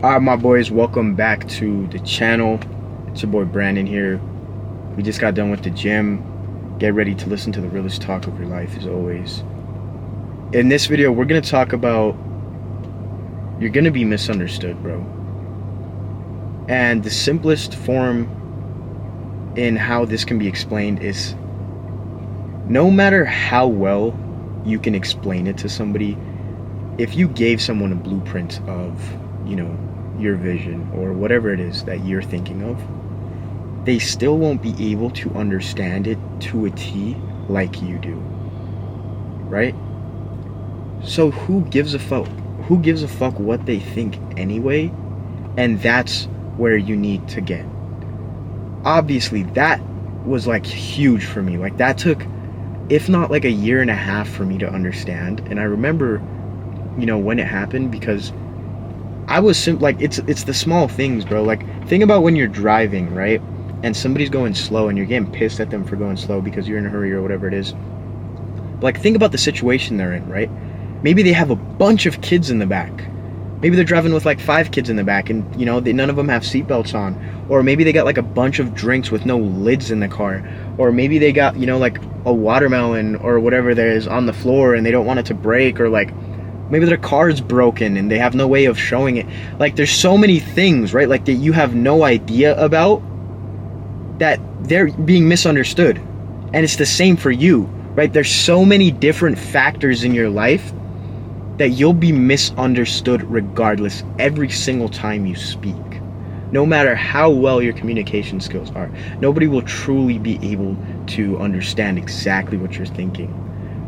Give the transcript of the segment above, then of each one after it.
Alright, my boys, welcome back to the channel. It's your boy Brandon here. We just got done with the gym. Get ready to listen to the realest talk of your life, as always. In this video, we're gonna talk about you're gonna be misunderstood, bro. And the simplest form in how this can be explained is no matter how well you can explain it to somebody, if you gave someone a blueprint of, your vision or whatever it is that you're thinking of, they still won't be able to understand it to a T like you do, right? So who gives a fuck? Who gives a fuck what they think anyway? And that's where you need to get. Obviously, that was like huge for me. Like that took, if not like a year and a half for me to understand. And I remember, when it happened, because I was it's the small things, bro. Like, think about when you're driving, right? And somebody's going slow and you're getting pissed at them for going slow because you're in a hurry or whatever it is. But like, think about the situation they're in, right? Maybe they have a bunch of kids in the back. Maybe they're driving with like 5 kids in the back and, none of them have seatbelts on. Or maybe they got like a bunch of drinks with no lids in the car. Or maybe they got, like a watermelon or whatever there is on the floor and they don't want it to break. Or like, maybe their car is broken and they have no way of showing it. Like, there's so many things, right? Like, that you have no idea about, that they're being misunderstood. And it's the same for you, right? There's so many different factors in your life that you'll be misunderstood regardless every single time you speak. No matter how well your communication skills are, nobody will truly be able to understand exactly what you're thinking.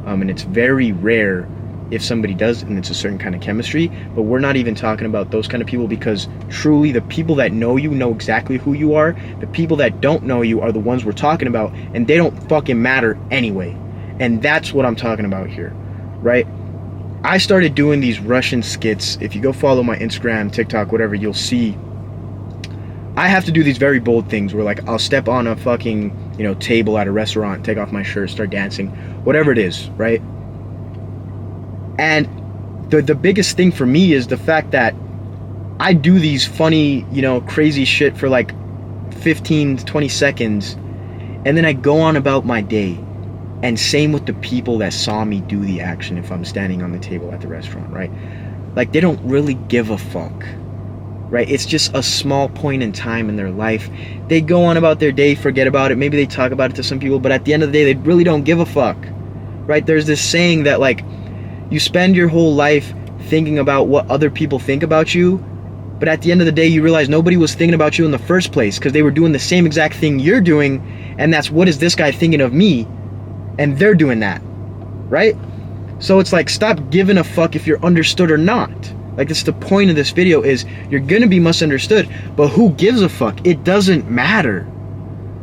And it's very rare if somebody does, and it's a certain kind of chemistry. But we're not even talking about those kind of people, because truly the people that know you know exactly who you are. The people that don't know you are the ones we're talking about, and they don't fucking matter anyway. And that's what I'm talking about here, right? I started doing these Russian skits. If you go follow my Instagram, TikTok, whatever, you'll see I have to do these very bold things where, like, I'll step on a fucking, table at a restaurant, take off my shirt, start dancing, whatever it is, right? And the biggest thing for me is the fact that I do these funny, crazy shit for like 15 to 20 seconds, and then I go on about my day. And same with the people that saw me do the action if I'm standing on the table at the restaurant, right? Like, they don't really give a fuck, right? It's just a small point in time in their life. They go on about their day, forget about it. Maybe they talk about it to some people, but at the end of the day, they really don't give a fuck, right? There's this saying that, like, you spend your whole life thinking about what other people think about you, but at the end of the day, you realize nobody was thinking about you in the first place because they were doing the same exact thing you're doing, and that's, what is this guy thinking of me? And they're doing that, right? So it's like, stop giving a fuck if you're understood or not. Like, that's the point of this video, is you're gonna be misunderstood, but who gives a fuck? It doesn't matter,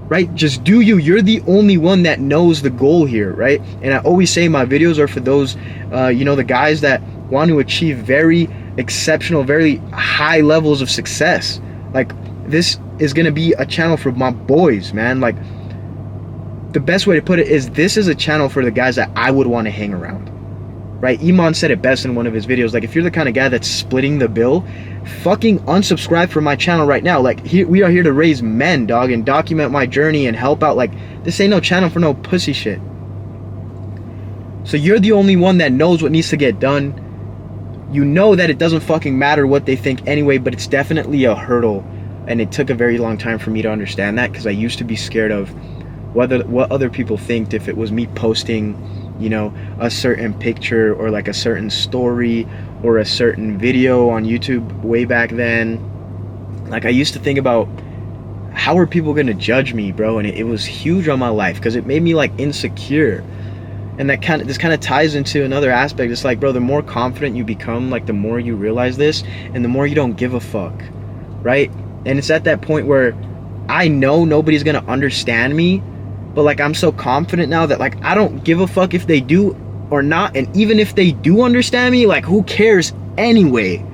right? Just do you. You're the only one that knows the goal here, right? And I always say my videos are for those, the guys that want to achieve very exceptional, very high levels of success. Like, this is gonna be a channel for my boys, man. Like, the best way to put it is, this is a channel for the guys that I would want to hang around, right? Iman said it best in one of his videos. Like, if you're the kind of guy that's splitting the bill, fucking unsubscribe from my channel right now. Like, we are here to raise men, dog, and document my journey and help out. Like, this ain't no channel for no pussy shit. So you're the only one that knows what needs to get done. You know that it doesn't fucking matter what they think anyway, but it's definitely a hurdle. And it took a very long time for me to understand that, because I used to be scared of what other people think if it was me posting, a certain picture or like a certain story or a certain video on YouTube way back then. Like, I used to think about, how are people gonna judge me, bro? And it was huge on my life, because it made me like insecure. And this kind of ties into another aspect. It's like, bro, the more confident you become, like, the more you realize this, and the more you don't give a fuck, right? And it's at that point where I know nobody's gonna understand me, but like, I'm so confident now that, like, I don't give a fuck if they do or not. And even if they do understand me, like, who cares anyway,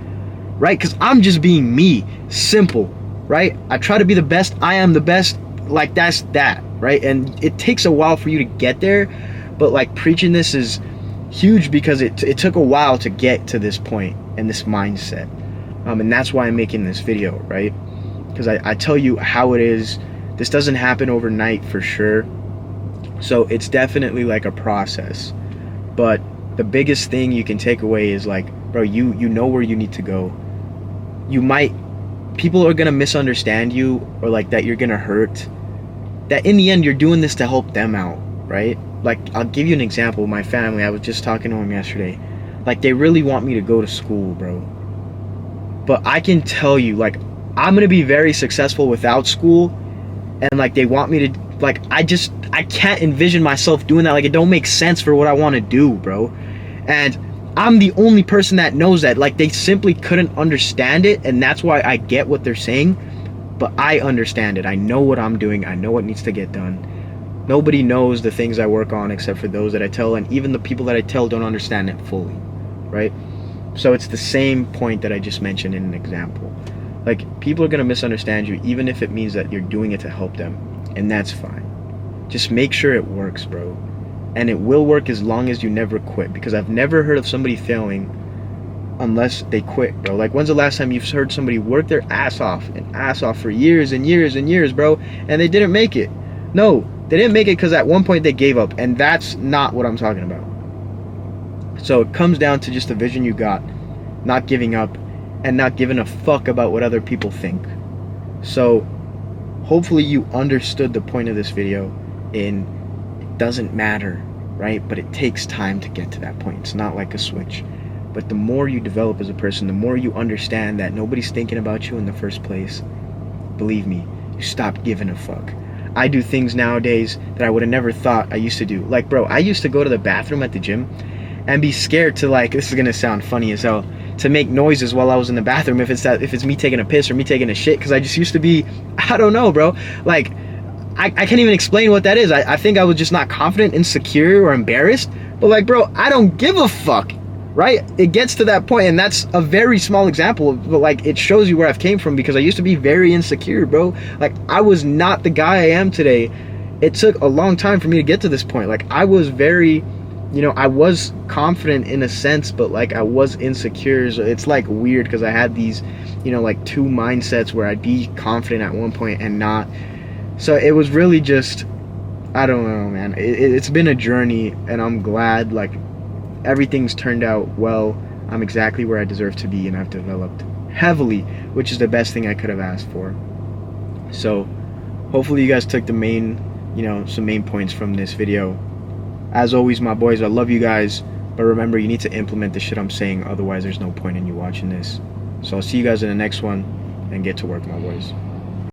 right? Because I'm just being me, simple, right? I try to be the best. I am the best. Like, that's that, right? And it takes a while for you to get there, but like, preaching this is huge because it took a while to get to this point and this mindset. And that's why I'm making this video, right? Because I tell you how it is. This doesn't happen overnight for sure. So it's definitely like a process. But the biggest thing you can take away is like, bro, you know where you need to go. People are gonna misunderstand you, or like that you're gonna hurt. That in the end you're doing this to help them out, right? Like, I'll give you an example. My family, I was just talking to them yesterday. Like, they really want me to go to school, bro. But I can tell you, like, I'm gonna be very successful without school, and like they want me to, like, I can't envision myself doing that. Like, it don't make sense for what I want to do, bro. And I'm the only person that knows that. Like, they simply couldn't understand it, and that's why I get what they're saying. But I understand it. I know what I'm doing. I know what needs to get done. Nobody knows the things I work on except for those that I tell, and even the people that I tell don't understand it fully, right? So it's the same point that I just mentioned in an example. Like, people are going to misunderstand you even if it means that you're doing it to help them, and that's fine. Just make sure it works, bro. And it will work as long as you never quit, because I've never heard of somebody failing unless they quit, bro. Like, when's the last time you've heard somebody work their ass off for years and years and years, bro, and they didn't make it? No, they didn't make it because at one point they gave up, and that's not what I'm talking about. So it comes down to just the vision you got, not giving up, and not giving a fuck about what other people think. So hopefully you understood the point of this video. In it doesn't matter, right? But it takes time to get to that point. It's not like a switch. But the more you develop as a person, the more you understand that nobody's thinking about you in the first place, believe me, you stop giving a fuck. I do things nowadays that I would have never thought I used to do. Like, bro, I used to go to the bathroom at the gym and be scared to, like, this is gonna sound funny as hell, to make noises while I was in the bathroom if it's me taking a piss or me taking a shit, because I just used to be, I don't know, bro. Like, I can't even explain what that is. I think I was just not confident, insecure, or embarrassed. But like, bro, I don't give a fuck, right? It gets to that point, and that's a very small example, but like, it shows you where I've came from, because I used to be very insecure, bro. Like, I was not the guy I am today. It took a long time for me to get to this point. Like, I was very, I was confident in a sense, but like, I was insecure. So it's like weird, because I had these, like two mindsets where I'd be confident at one point and not. So it was really just, I don't know, man. It's been a journey, and I'm glad, like, everything's turned out well. I'm exactly where I deserve to be, and I've developed heavily, which is the best thing I could have asked for. So hopefully you guys took the main, some main points from this video. As always, my boys, I love you guys, but remember, you need to implement the shit I'm saying, otherwise there's no point in you watching this. So I'll see you guys in the next one, and get to work, my boys.